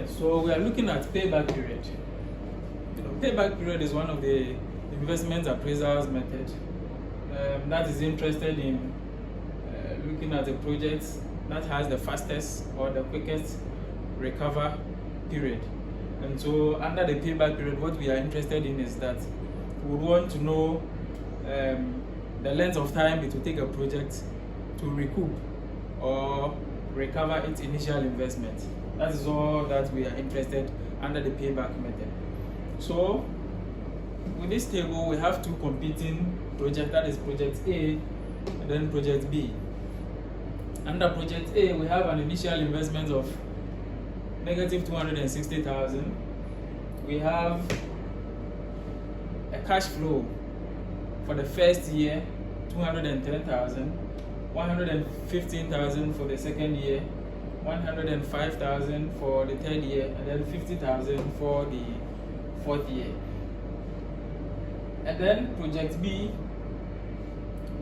Yes, so we are looking at payback period. Payback period is one of the investment appraisals method that is interested in looking at a project that has the fastest or the quickest recover period. And so under the payback period, what we are interested in is that we want to know the length of time it will take a project to recoup or recover its initial investment. That is all that we are interested under the payback method. So with this table, we have two competing projects, that is project A and then project B. Under project A, we have an initial investment of negative 260,000. We have a cash flow for the first year, 210,000, 115,000 for the second year, 105,000 for the third year, and then 50,000 for the fourth year. And then project B,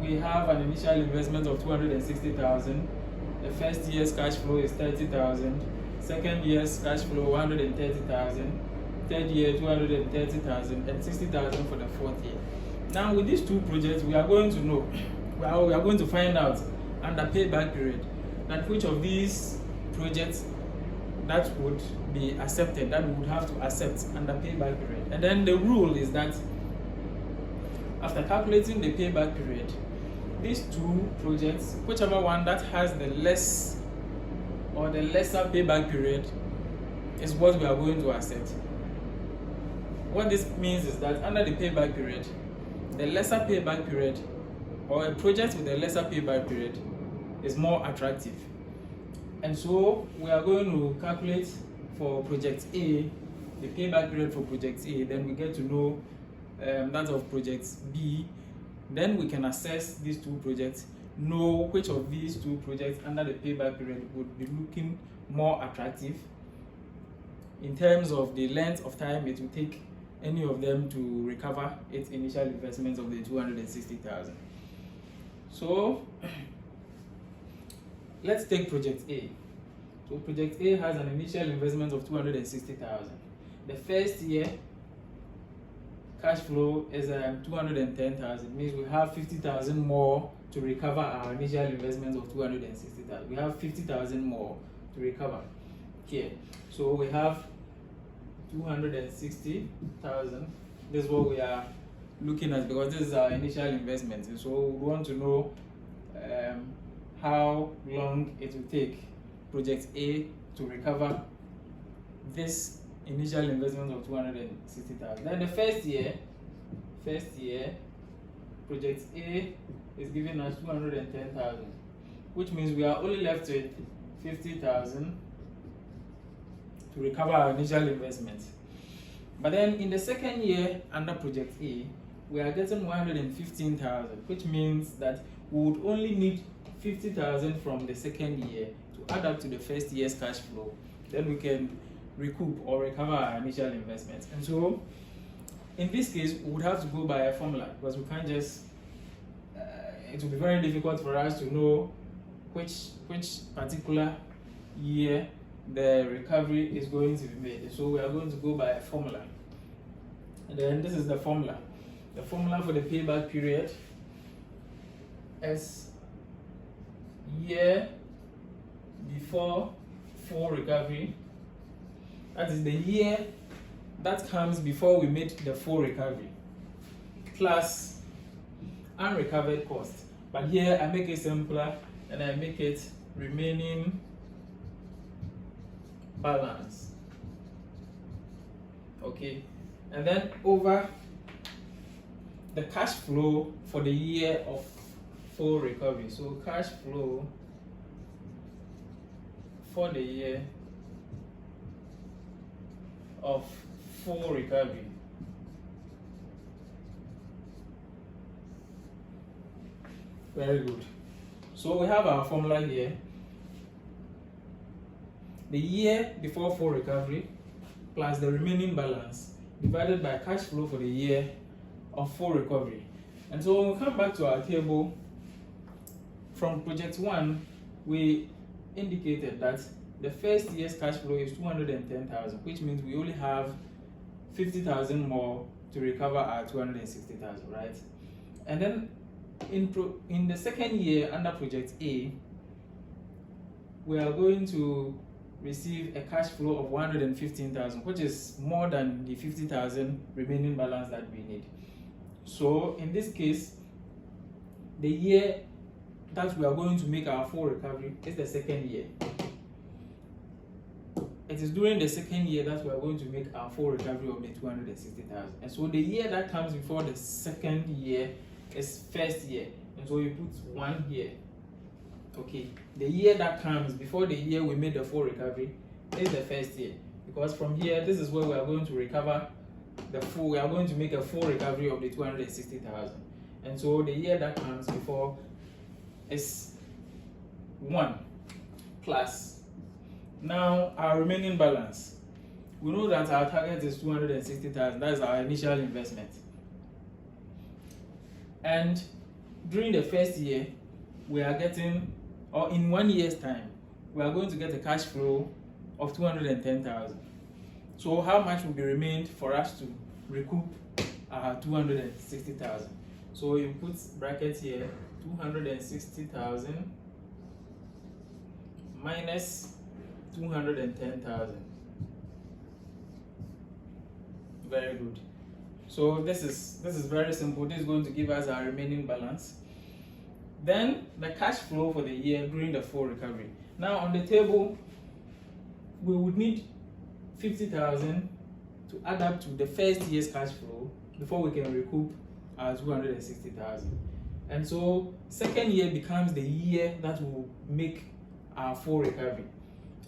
we have an initial investment of 260,000. The first year's cash flow is 30,000. Second year's cash flow 130,000. Third year 230,000 and 60,000 for the fourth year. Now with these two projects, we are going to know, we are going to find out under payback period that which of these projects that would be accepted, that we would have to accept under payback period. And then the rule is that after calculating the payback period, these two projects, whichever one that has the less or the lesser payback period is what we are going to accept. What this means is that under the payback period, the lesser payback period or a project with a lesser payback period is more attractive. And so we are going to calculate for project A, the payback period for project A, then we get to know that of project B. Then we can assess these two projects, know which of these two projects under the payback period would be looking more attractive in terms of the length of time it will take any of them to recover its initial investment of the 260,000. So let's take project A. So project A has an initial investment of 260,000. The first year cash flow is 210,000, means we have 50,000 more to recover our initial investment of 260,000. We have 50,000 more to recover here. So we have 260,000. This is what we are looking at because this is our initial investment. And so we want to know how long it will take project A to recover this initial investment of 260,000. Then the first year, project A is giving us 210,000, which means we are only left with 50,000 to recover our initial investment. But then in the second year under project A, we are getting 115,000, which means that we would only need 50,000 from the second year to add up to the first year's cash flow. Then we can recoup or recover our initial investment. And so in this case, we would have to go by a formula because we can't just, it will be very difficult for us to know which particular year the recovery is going to be made. So we are going to go by a formula. And then this is the formula. The formula for the payback period is year before full recovery. That is the year that comes before we made the full recovery, plus unrecovered cost. But here I make it simpler and I make it remaining balance. Okay, and then over the cash flow for the year of full recovery. So cash flow for the year of full recovery. Very good. So we have our formula here. The year before full recovery plus the remaining balance divided by cash flow for the year of full recovery. And so when we come back to our table, from project 1, we indicated that the first year's cash flow is 210,000, which means we only have 50,000 more to recover our 260,000, right? And then in the second year under project A, we are going to receive a cash flow of 115,000, which is more than the 50,000 remaining balance that we need. So in this case, the year that we are going to make our full recovery is the second year. It is during the second year that we are going to make our full recovery of the 260,000. And so the year that comes before the second year is first year. And so you put 1 year. Okay, the year that comes before the year we made the full recovery is the first year. Because from here, this is where we are going to recover we are going to make a full recovery of the 260,000. And so the year that comes before is 1 plus. Now our remaining balance. We know that our target is 260,000. That is our initial investment. And during the first year, we are getting, or in 1 year's time, we are going to get a cash flow of 210,000. So how much will be remained for us to recoup our 260,000? So you put brackets here, 260,000 minus 210,000. Very good. So this is very simple. This is going to give us our remaining balance. Then the cash flow for the year during the full recovery. Now on the table, we would need 50,000 to add up to the first year's cash flow before we can recoup our 260,000. And so second year becomes the year that will make our full recovery.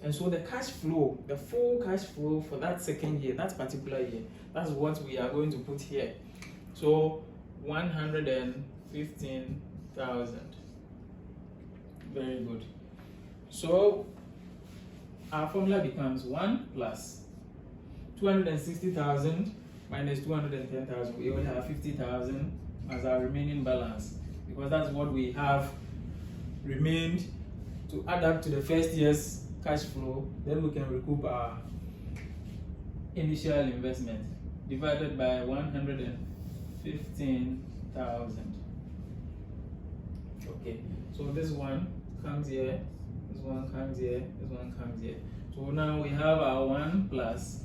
And so the cash flow, the full cash flow for that second year, that particular year, that's what we are going to put here. So 115,000. Very good. So our formula becomes 1 plus 260,000 minus 210,000. We only have 50,000 as our remaining balance, because that's what we have remained to add up to the first year's cash flow. Then we can recoup our initial investment divided by 115,000. Okay, so this one comes here, this one comes here, this one comes here. So now we have our 1 plus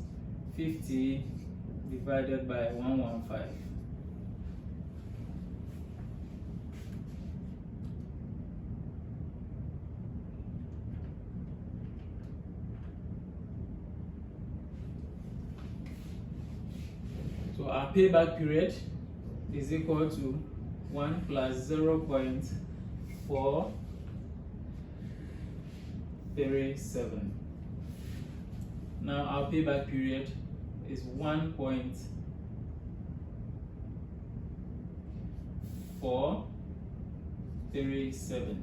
50 divided by 115. So our payback period is equal to 1 plus 0.437. Now our payback period is 1.437.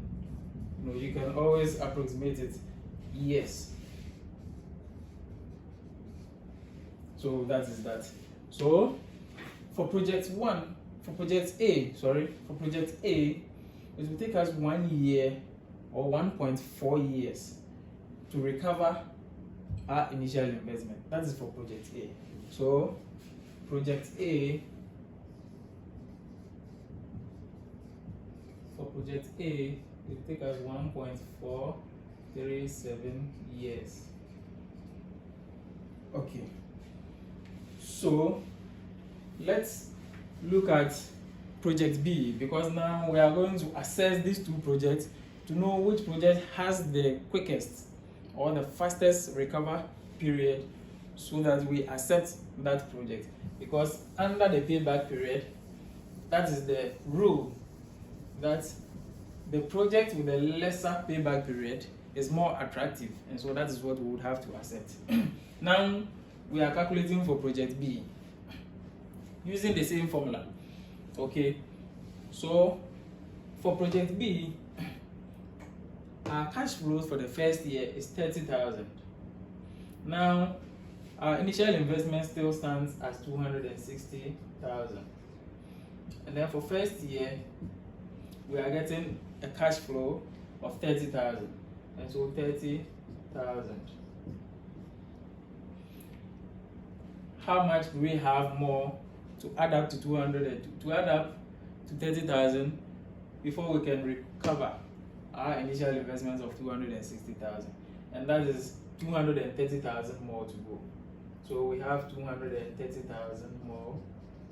You can always approximate it. Yes. So that is that. So for project A, it will take us 1 year or 1.4 years to recover our initial investment. That is for project A. So project A, it will take us 1.437 years. Okay. So let's look at project B, because now we are going to assess these two projects to know which project has the quickest or the fastest recover period, so that we accept that project. Because under the payback period, that is the rule that the project with the lesser payback period is more attractive, and so that is what we would have to accept. Now we are calculating for project B using the same formula. Okay, so for project B, our cash flows for the first year is 30,000. Now our initial investment still stands as 260,000, and then for first year we are getting a cash flow of 30,000, and so 30 How much do we have more to add up to 30,000 before we can recover our initial investments of 260,000? And that is 230,000 more to go. So we have 230,000 more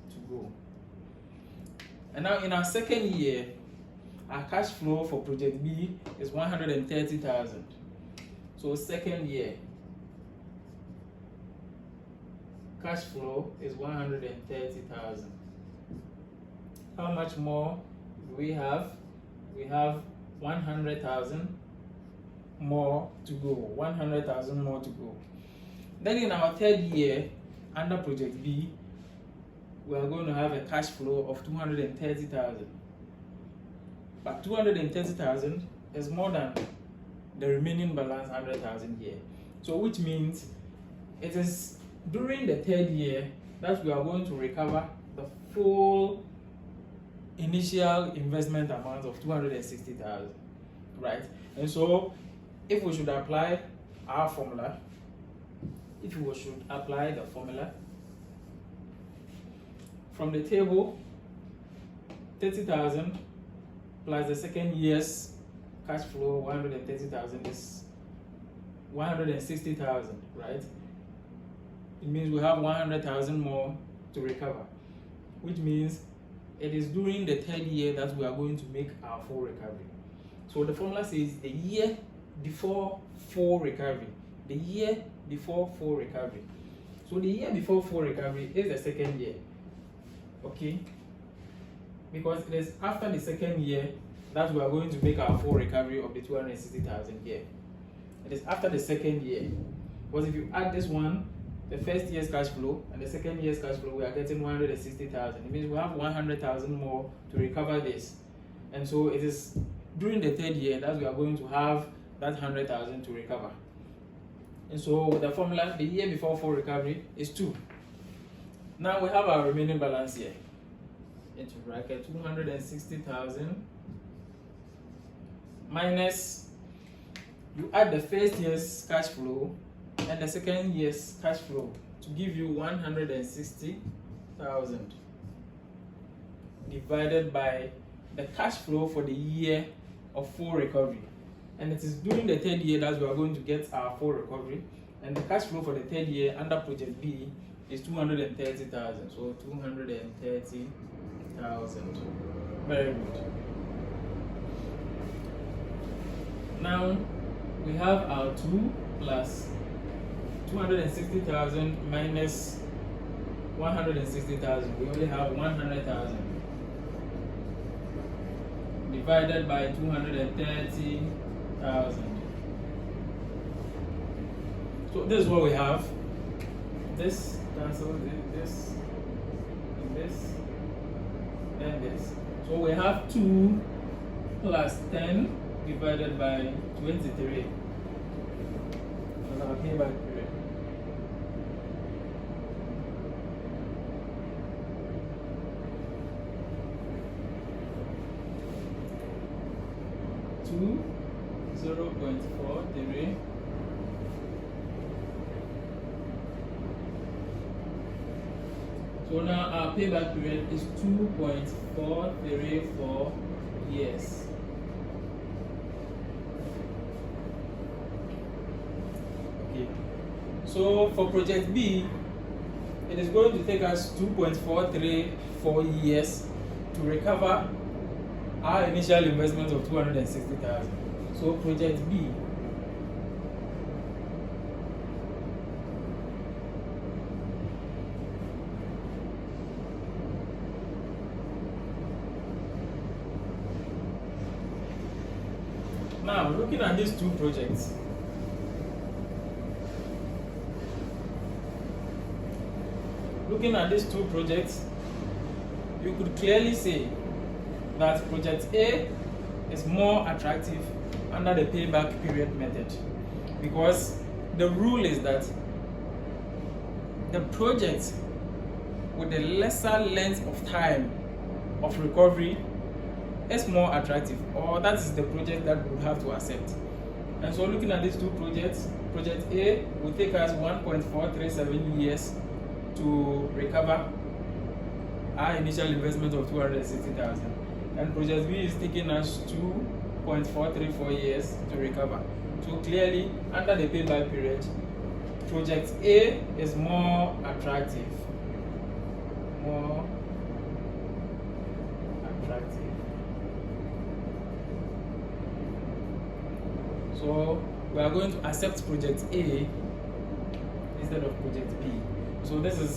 to go. And now in our second year, our cash flow for project B is 130,000. So second year, cash flow is 130,000. How much more do we have? We have 100,000 more to go. 100,000 more to go. Then in our third year, under project B, we are going to have a cash flow of 230,000. But 230,000 is more than the remaining balance 100,000 here. So which means it is during the third year that we are going to recover the full initial investment amount of 260,000, right? And so if we should apply our formula, from the table, 30,000 plus the second year's cash flow 130,000 is 160,000, right? It means we have 100,000 more to recover, which means it is during the third year that we are going to make our full recovery. So the formula says the year before full recovery. The year before full recovery. So the year before full recovery is the second year. Okay? Because it is after the second year that we are going to make our full recovery of the 260,000 here. It is after the second year. Because if you add this one, the first year's cash flow and the second year's cash flow, we are getting 160,000. It means we have 100,000 more to recover this. And so it is during the third year that we are going to have that 100,000 to recover. And so with the formula, the year before full recovery is 2. Now we have our remaining balance here. Into bracket 260,000 minus, you add the first year's cash flow and the second year's cash flow to give you 160,000 divided by the cash flow for the year of full recovery. And it is during the third year that we are going to get our full recovery. And the cash flow for the third year under project B is 230,000. So 230,000. Very good. Now we have our 2 plus 260,000 minus 160,000. We only have 100,000 divided by 230,000. So this is what we have. This cancels this, and this, and this. So we have 2 plus 10 divided by 23. That's our payback period. Two 0.43. So now our payback period is 2.434 years. Okay. So for project B, it is going to take us 2.434 years to recover our initial investment of 260,000. So project B now looking at these two projects, you could clearly say that project A is more attractive under the payback period method, because the rule is that the project with the lesser length of time of recovery is more attractive, or that is the project that we would have to accept. And so looking at these two projects, project A will take us 1.437 years to recover our initial investment of 260,000, and project B is taking us 2.434 years to recover. So clearly, under the payback period, project A is more attractive. More attractive. So we are going to accept project A instead of project B. So this is